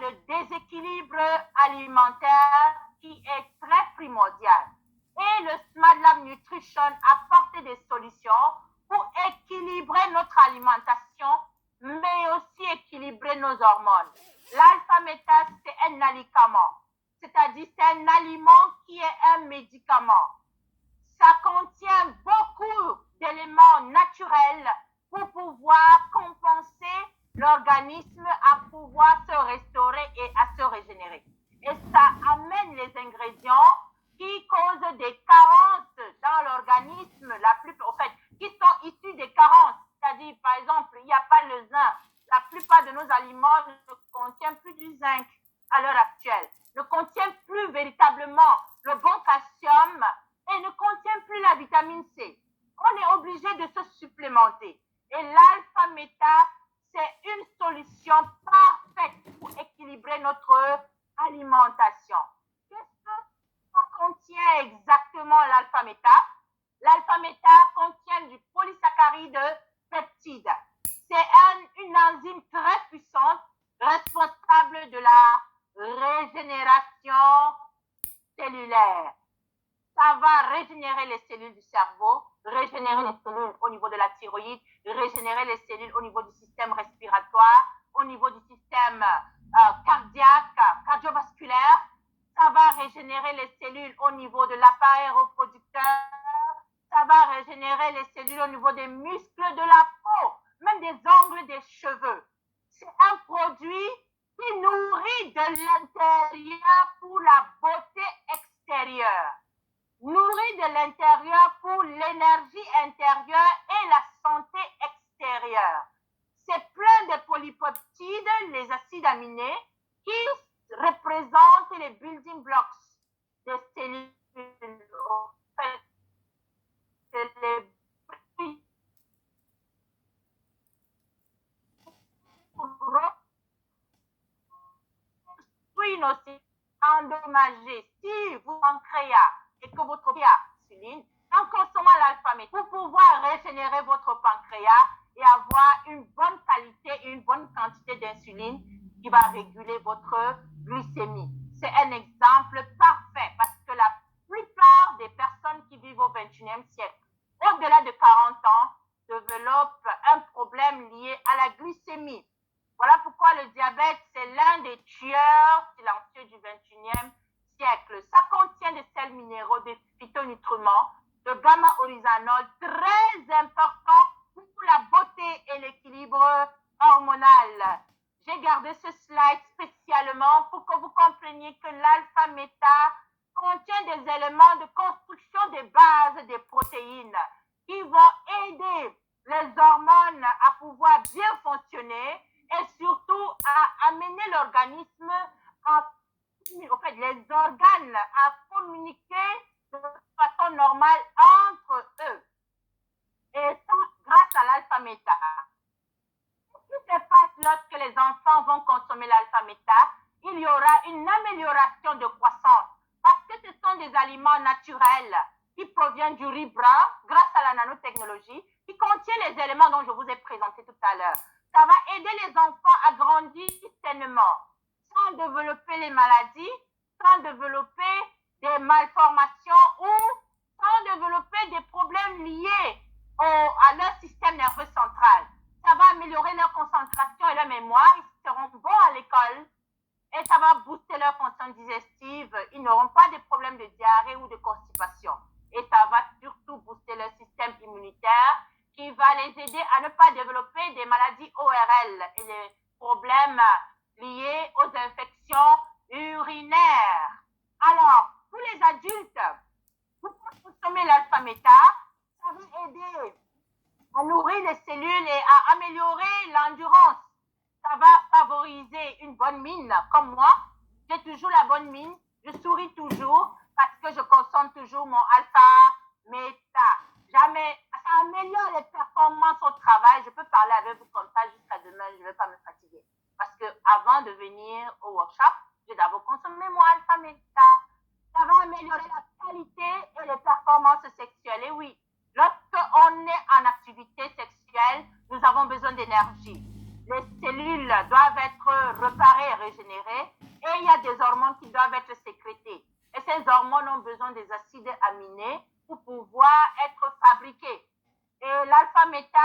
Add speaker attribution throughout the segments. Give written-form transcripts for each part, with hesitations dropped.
Speaker 1: le déséquilibre alimentaire qui est très primordial. Et le Smart Lab Nutrition apporte des solutions pour équilibrer notre alimentation, mais aussi équilibrer nos hormones. L'alpha-méta, c'est un médicament, c'est-à-dire c'est un aliment qui est un médicament. Ça contient beaucoup d'éléments naturels pour pouvoir compenser l'organisme à pouvoir se restaurer et à se régénérer. Et ça amène les ingrédients qui causent des carences dans l'organisme, qui sont issus des carences. C'est-à-dire, par exemple, il n'y a pas le zinc. La plupart de nos aliments ne contiennent plus du zinc à l'heure actuelle, ne contiennent plus véritablement le bon calcium et ne contiennent plus la vitamine C. On est obligé de se supplémenter. Et l'alpha-méta, c'est une solution parfaite pour équilibrer notre alimentation. Qu'est-ce que ça contient exactement l'alpha-méta? L'alpha-méta contient du polysaccharide peptide. C'est une enzyme très puissante responsable de la régénération cellulaire. Ça va régénérer les cellules du cerveau, régénérer les cellules au niveau de la thyroïde, régénérer les cellules au niveau du système respiratoire, au niveau du système cardiaque, cardiovasculaire. Ça va régénérer les cellules au niveau de l'appareil reproducteur. Ça va régénérer les cellules au niveau des muscles de la peau, même des ongles, des cheveux. C'est un produit qui nourrit de l'intérieur pour la beauté extérieure. Nourrit de l'intérieur pour l'énergie intérieure et la santé extérieure. C'est plein de polypeptides, les acides aminés, qui représentent les building blocks des cellules. Nos cellules endommagées. Si vous pancréas et que votre insuline, en consommant l'alpha-méta, pour pouvoir régénérer votre pancréas et avoir une bonne qualité, une bonne quantité d'insuline qui va réguler votre glycémie. C'est un exemple parfait parce que la plupart des personnes qui vivent au XXIe siècle, au-delà de 40 ans, développent un problème lié à la glycémie. Voilà pourquoi le diabète, c'est l'un des tueurs silencieux du XXIe siècle. Ça contient des sels minéraux, des phytonutriments, de gamma-oryzanol, très importants pour la beauté et l'équilibre hormonal. J'ai gardé ce slide spécialement pour que vous compreniez que l'alpha-méta contient des éléments de construction des bases des protéines qui vont aider les hormones à pouvoir bien fonctionner et surtout à amener l'organisme les organes à communiquer de façon normale entre eux. Et ça, grâce à l'alpha-méta. Ce qui se passe lorsque les enfants vont consommer l'alpha-méta, il y aura une amélioration de croissance parce que ce sont des aliments naturels qui proviennent du riz brun grâce à la nanotechnologie qui contient les éléments dont je vous ai présenté tout à l'heure. Ça va aider les enfants à grandir sainement, sans développer les maladies, sans développer des malformations ou sans développer des problèmes liés à leur système nerveux central. Ça va améliorer leur concentration et leur mémoire, ils seront bons à l'école et ça va booster leur fonction digestive. Ils n'auront pas de problèmes de diarrhée ou de constipation. Et ça va surtout booster leur système immunitaire qui va les aider à ne pas développer des maladies ORL et des problèmes liés aux infections urinaires. Alors, pour les adultes, pour consommer l'alpha-méta, ça va aider à nourrir les cellules et à améliorer l'endurance. Ça va favoriser une bonne mine, comme moi. J'ai toujours la bonne mine, je souris toujours parce que je consomme toujours mon alpha-méta. Jamais, ça améliore les performances au travail. Je peux parler avec vous comme ça jusqu'à demain, je ne vais pas me fatiguer. Parce que avant de venir au workshop, j'ai d'abord consommé mon alpha-méta. Ça va améliorer la qualité et les performances sexuelles. Et oui, lorsqu'on est en activité sexuelle, nous avons besoin d'énergie. Les cellules doivent être réparées et régénérées hormones qui doivent être sécrétées. Et ces hormones ont besoin des acides aminés pour pouvoir être fabriqués. Et l'alpha-méta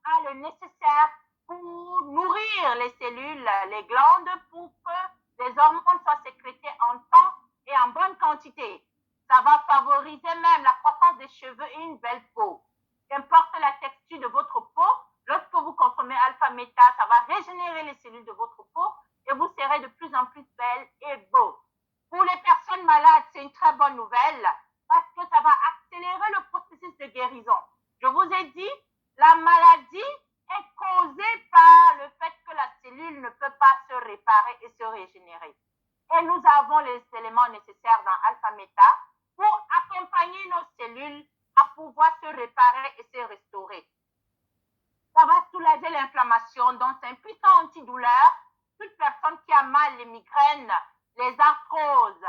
Speaker 1: a le nécessaire pour nourrir les cellules, les glandes, pour que les hormones soient sécrétées en temps et en bonne quantité. Ça va favoriser même la croissance des cheveux et une belle peau. Qu'importe la texture de votre peau, lorsque vous consommez alpha-méta, ça va régénérer les cellules de votre peau et vous serez de plus en plus belle et beau. Pour les personnes malades, c'est une très bonne nouvelle parce que ça va accélérer le processus de guérison. Je vous ai dit, la maladie est causée par le fait que la cellule ne peut pas se réparer et se régénérer. Et nous avons les éléments nécessaires dans alpha-méta pour accompagner nos cellules à pouvoir se réparer et se restaurer. Ça va soulager l'inflammation, donc c'est un puissant antidouleur. Toute personne qui a mal, les migraines, les arthroses,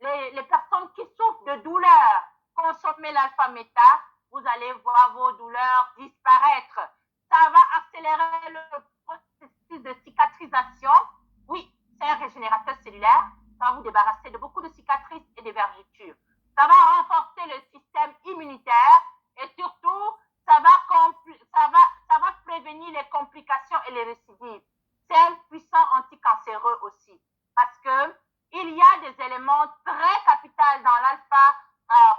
Speaker 1: les personnes qui souffrent de douleurs, consommez l'alpha-méta, vous allez voir vos douleurs disparaître. Ça va accélérer le processus de cicatrisation. Oui, c'est un régénérateur cellulaire. Ça va vous débarrasser de beaucoup de cicatrices et de vergetures. Ça va renforcer le système immunitaire et surtout, ça va prévenir les complications et les récidives. C'est un puissant anticancéreux aussi parce que il y a des éléments très capitaux dans l'alpha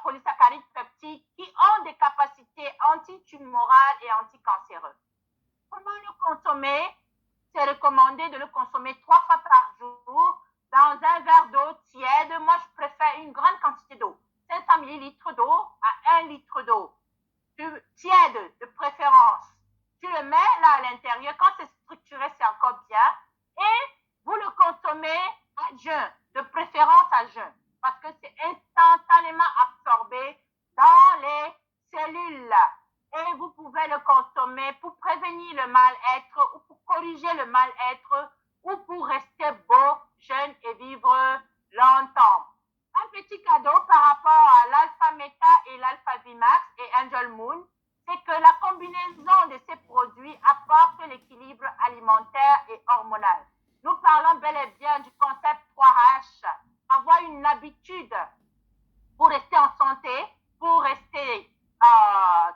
Speaker 1: polysaccharide peptide qui ont des capacités antitumorales et anticancéreuses. Comment le consommer? C'est recommandé de le consommer 3 fois par jour dans un verre d'eau tiède. Moi, je préfère une grande quantité d'eau. 500 ml d'eau à 1 litre d'eau. Tiède de préférence. Tu le mets là à l'intérieur. Quand c'est structuré, c'est encore bien. Et vous le consommez à jeun, de préférence à jeun, parce que c'est instantanément absorbé dans les cellules. Et vous pouvez le consommer pour prévenir le mal-être ou pour corriger le mal-être ou pour rester beau, jeune et vivre longtemps. Un petit cadeau par rapport à l'alpha-méta et l'alpha-Vimax et Angel Moon, c'est que la combinaison de ces produits apporte l'équilibre alimentaire et hormonal. Nous parlons bel et bien du concept 3H, avoir une habitude pour rester en santé, pour rester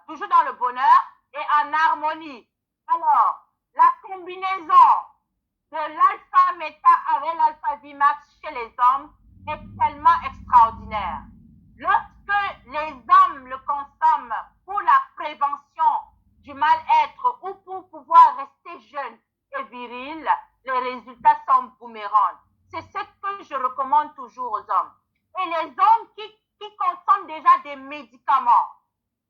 Speaker 1: toujours dans le bonheur et en harmonie. Alors, la combinaison de l'alpha-méta avec l'alpha-Vimax chez les hommes est tellement extraordinaire. Lorsque les hommes le consomment pour la prévention du mal-être ou pour pouvoir rester jeune et viril, les résultats sont boomérants. C'est ce que je recommande toujours aux hommes. Et les hommes qui consomment déjà des médicaments,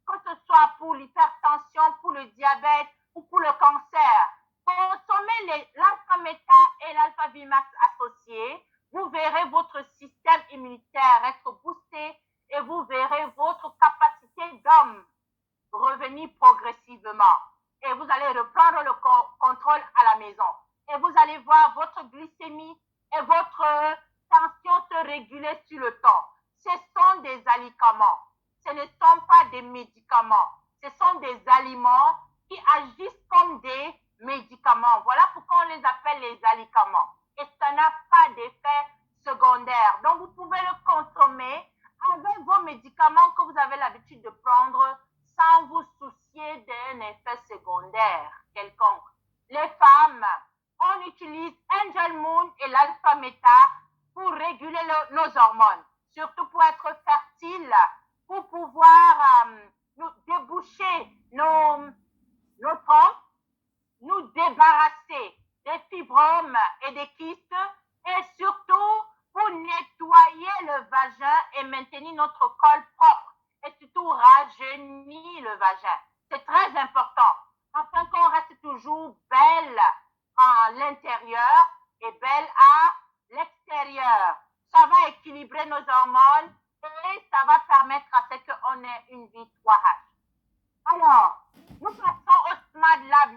Speaker 1: que ce soit pour l'hypertension, pour le diabète ou pour le cancer, consommez l'alpha-méta et l'alpha-Vimax associés, vous verrez votre système immunitaire être boosté et vous verrez votre capacité d'homme revenir progressivement. Et vous allez reprendre le contrôle à la maison. Et vous allez voir votre glycémie et votre tension se réguler sur le temps. Ce sont des aliments. Ce ne sont pas des médicaments. Ce sont des aliments qui agissent comme des médicaments. Voilà pourquoi on les appelle les aliments. Et ça n'a pas d'effet secondaire. Donc, vous pouvez le consommer avec vos médicaments que vous avez l'habitude de prendre sans vous soucier d'un effet secondaire quelconque. Les femmes, on utilise Angel Moon et l'alpha-méta pour réguler nos hormones, surtout pour être fertile, pour pouvoir nous déboucher nos trompes, nous débarrasser des fibromes et des kystes et surtout pour nettoyer le vagin et maintenir notre col propre et surtout rajeunir le vagin. C'est très important afin qu'on reste toujours belle à l'intérieur et belle à l'extérieur. Ça va équilibrer nos hormones et ça va permettre à ce qu'on ait une vie 3H. Alors, nous passons au Smart Lab.